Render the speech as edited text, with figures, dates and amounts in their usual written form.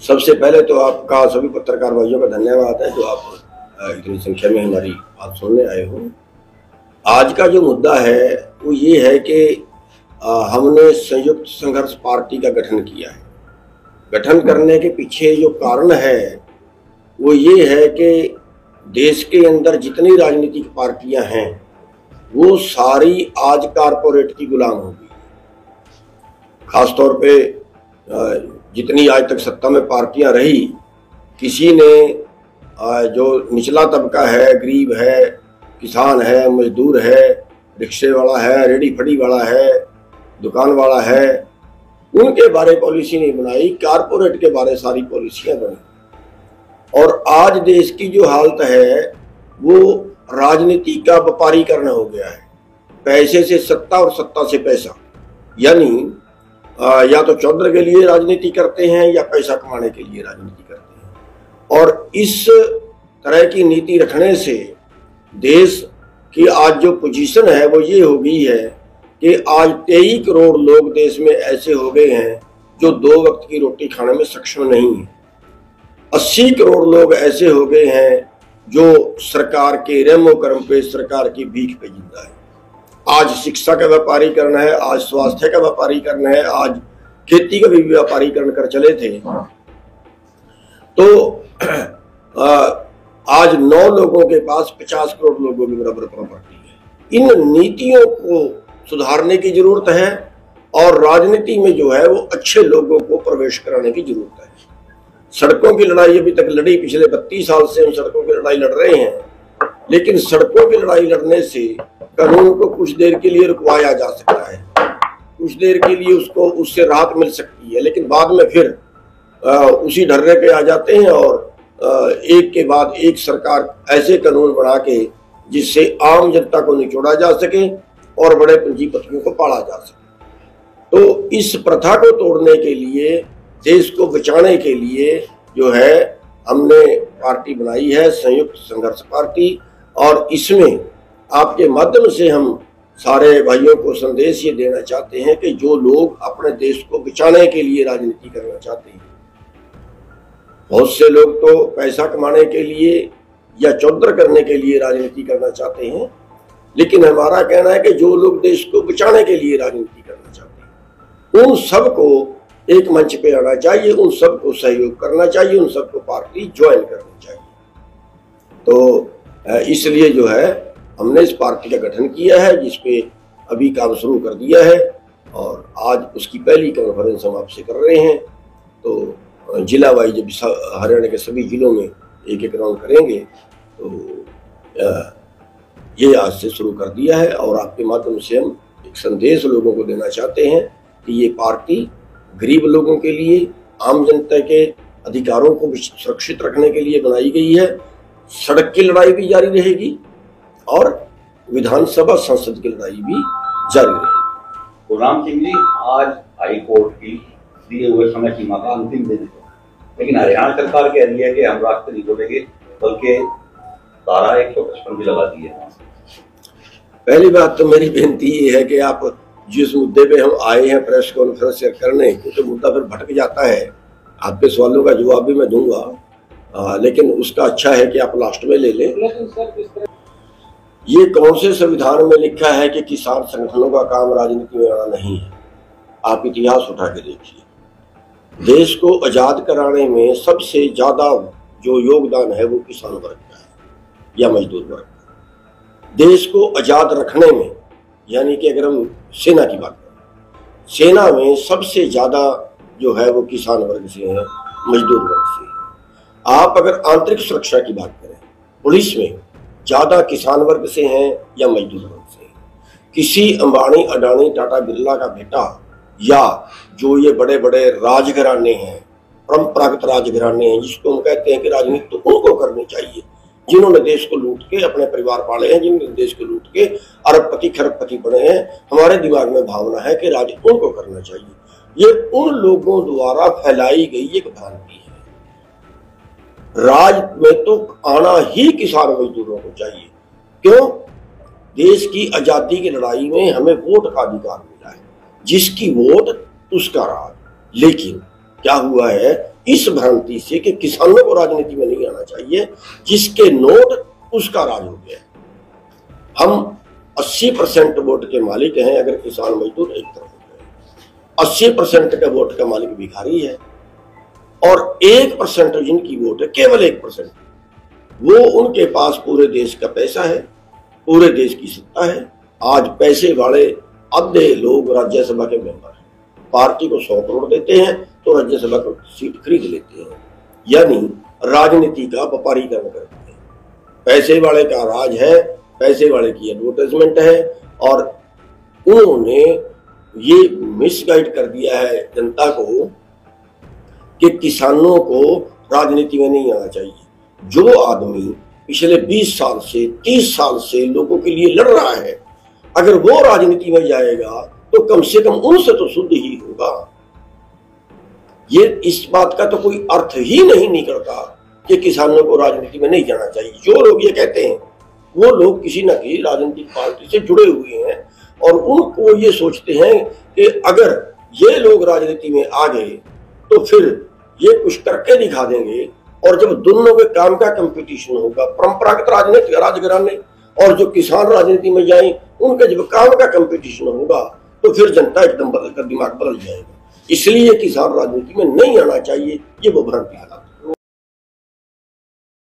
सबसे पहले तो आपका सभी पत्रकार भाइयों का धन्यवाद है जो आप इतनी संख्या में हमारी बात सुनने आए हो। आज का जो मुद्दा है वो ये है कि हमने संयुक्त संघर्ष पार्टी का गठन किया है। गठन करने के पीछे जो कारण है वो ये है कि देश के अंदर जितनी राजनीतिक पार्टियां हैं वो सारी आज कारपोरेट की गुलाम हो गई। खासतौर पे जितनी आज तक सत्ता में पार्टियां रही, किसी ने जो निचला तबका है, गरीब है, किसान है, मजदूर है, रिक्शे वाला है, रेडी फड़ी वाला है, दुकान वाला है, उनके बारे पॉलिसी नहीं बनाई, कारपोरेट के बारे सारी पॉलिसियां बनी। और आज देश की जो हालत है वो राजनीति का व्यापारीकरण हो गया है। पैसे से सत्ता और सत्ता से पैसा, यानी या तो चौधर के लिए राजनीति करते हैं या पैसा कमाने के लिए राजनीति करते हैं। और इस तरह की नीति रखने से देश की आज जो पोजीशन है वो ये हो गई है कि आज 23 करोड़ लोग देश में ऐसे हो गए हैं जो 2 वक्त की रोटी खाने में सक्षम नहीं है। 80 करोड़ लोग ऐसे हो गए हैं जो सरकार के रेमो कर्म पे, सरकार की भीख पे जिंदा है। आज शिक्षा का व्यापारीकरण है, आज स्वास्थ्य का व्यापारीकरण है, आज खेती का भी व्यापारीकरण कर चले थे। तो आज 9 लोगों के पास 50 करोड़ लोगों के बराबर प्रॉपर्टी है। इन नीतियों को सुधारने की जरूरत है और राजनीति में जो है वो अच्छे लोगों को प्रवेश कराने की जरूरत है। सड़कों की लड़ाई अभी तक लड़ी, पिछले 32 साल से हम सड़कों की लड़ाई लड़ रहे हैं, लेकिन सड़कों की लड़ाई लड़ने से कानून को कुछ देर के लिए रुकवाया जा सकता है, कुछ देर के लिए उसको उससे राहत मिल सकती है, लेकिन बाद में फिर उसी ढर्रे पे आ जाते हैं और एक के बाद एक सरकार ऐसे कानून बना के जिससे आम जनता को निचोड़ा जा सके और बड़े पूंजीपतियों को पाला जा सके। तो इस प्रथा को तोड़ने के लिए, देश को बचाने के लिए जो है हमने पार्टी बनाई है संयुक्त संघर्ष पार्टी। और इसमें आपके माध्यम से हम सारे भाइयों को संदेश ये देना चाहते हैं कि जो लोग अपने देश को बचाने के लिए राजनीति करना चाहते हैं, बहुत से लोग तो पैसा कमाने के लिए या चौधर करने के लिए राजनीति करना चाहते हैं, लेकिन हमारा कहना है कि जो लोग देश को बचाने के लिए राजनीति करना चाहते हैं उन सबको एक मंच पे आना चाहिए, उन सबको सहयोग करना चाहिए, उन सबको पार्टी ज्वाइन करनी चाहिए। तो इसलिए जो है हमने इस पार्टी का गठन किया है, जिसपे अभी काम शुरू कर दिया है और आज उसकी पहली कॉन्फ्रेंस हम आपसे कर रहे हैं। तो जिला वाइज हरियाणा के सभी जिलों में एक एक राउंड करेंगे। तो ये आज से शुरू कर दिया है और आपके माध्यम से हम एक संदेश लोगों को देना चाहते हैं कि ये पार्टी गरीब लोगों के लिए, आम जनता के अधिकारों को सुरक्षित रखने के लिए बनाई गई है। सड़क की लड़ाई भी जारी रहेगी और विधानसभा संसद की लड़ाई भी जारी रहेगी। तो राम सिंह जी, आज हाई कोर्ट की दिए हुए समय सीमा का अंतिम दिन है, लेकिन हरियाणा सरकार कह रही है कि हम रास्ते नहीं छोड़ेंगे, बल्कि धारा 155 भी लगा दी है। पहली बात तो मेरी बेनती ये है कि आप जिस मुद्दे पे हम आए हैं प्रेस कॉन्फ्रेंस करने, क्योंकि मुद्दा फिर भटक जाता है। आपके सवालों का जवाब भी मैं दूंगा, लेकिन उसका अच्छा है कि आप लास्ट में ले लें। ये कौन से संविधान में लिखा है कि किसान संगठनों का काम राजनीति में आना नहीं है? आप इतिहास उठा के देखिए। देश को आजाद कराने में सबसे ज्यादा जो योगदान है वो किसान वर्ग का है या मजदूर वर्ग का। देश को आजाद रखने में, यानी कि अगर हम सेना की बात करें, सेना में सबसे ज्यादा जो है वो किसान वर्ग से है, मजदूर वर्ग से है। आप अगर आंतरिक सुरक्षा की बात करें, पुलिस में ज्यादा किसान वर्ग से हैं या मजदूर वर्ग से। किसी अंबानी, अडानी, टाटा, बिरला का बेटा या जो ये बड़े बड़े राजघराने हैं, परंपरागत राजघराने हैं, जिसको हम कहते हैं कि राजनीति तो उनको करनी चाहिए जिन्होंने देश को लूट के अपने परिवार पाले हैं, जिन्होंने देश को लूट के अरबपति खरबपति बने हैं। हमारे दिमाग में भावना है कि राज उनको करना चाहिए। ये उन लोगों द्वारा फैलाई गई एक भ्रांति है। राज में तो आना ही किसान मजदूरों को चाहिए। क्यों? देश की आजादी की लड़ाई में हमें वोट का अधिकार मिला है, जिसकी वोट उसका राज। लेकिन क्या हुआ है इस भ्रांति से कि किसानों को राजनीति में नहीं आना चाहिए, जिसके नोट उसका राज हो गया। हम 80% वोट के मालिक हैं अगर किसान मजदूर एक तरफ हो गए, 80% का वोट का मालिक भिखारी है, और 1% जिनकी वोट है, केवल 1%, वो उनके पास पूरे देश का पैसा है, पूरे देश की सत्ता है। आज पैसे वाले आधे लोग राज्यसभा के मेंबर हैं, पार्टी को 100 करोड़ देते हैं तो राज्यसभा को सीट खरीद लेते हैं, यानी राजनीति का व्यापारीकरण करते हैं। पैसे वाले का राज है, पैसे वाले की एडवर्टाइजमेंट है, और उन्होंने ये मिसगाइड कर दिया है जनता को कि किसानों को राजनीति में नहीं आना चाहिए। जो आदमी पिछले 20 साल से 30 साल से लोगों के लिए लड़ रहा है, अगर वो राजनीति में जाएगा तो कम से कम उनसे तो शुद्ध ही होगा। ये इस बात का तो कोई अर्थ ही नहीं निकलता कि किसानों को राजनीति में नहीं जाना चाहिए। जो लोग ये कहते हैं वो लोग किसी न किसी राजनीतिक पार्टी से जुड़े हुए हैं, और उनको ये सोचते हैं कि अगर ये लोग राजनीति में आ गए तो फिर ये कुछ करके दिखा देंगे, और जब दोनों के काम का कंपटीशन होगा, परंपरागत राजनीति राजघराने और जो किसान राजनीति में जाए उनके जब काम का कंपटीशन होगा तो फिर जनता एकदम बदल कर दिमाग बदल जाएगा। इसलिए किसान राजनीति में नहीं आना चाहिए, ये वो भ्रांति है।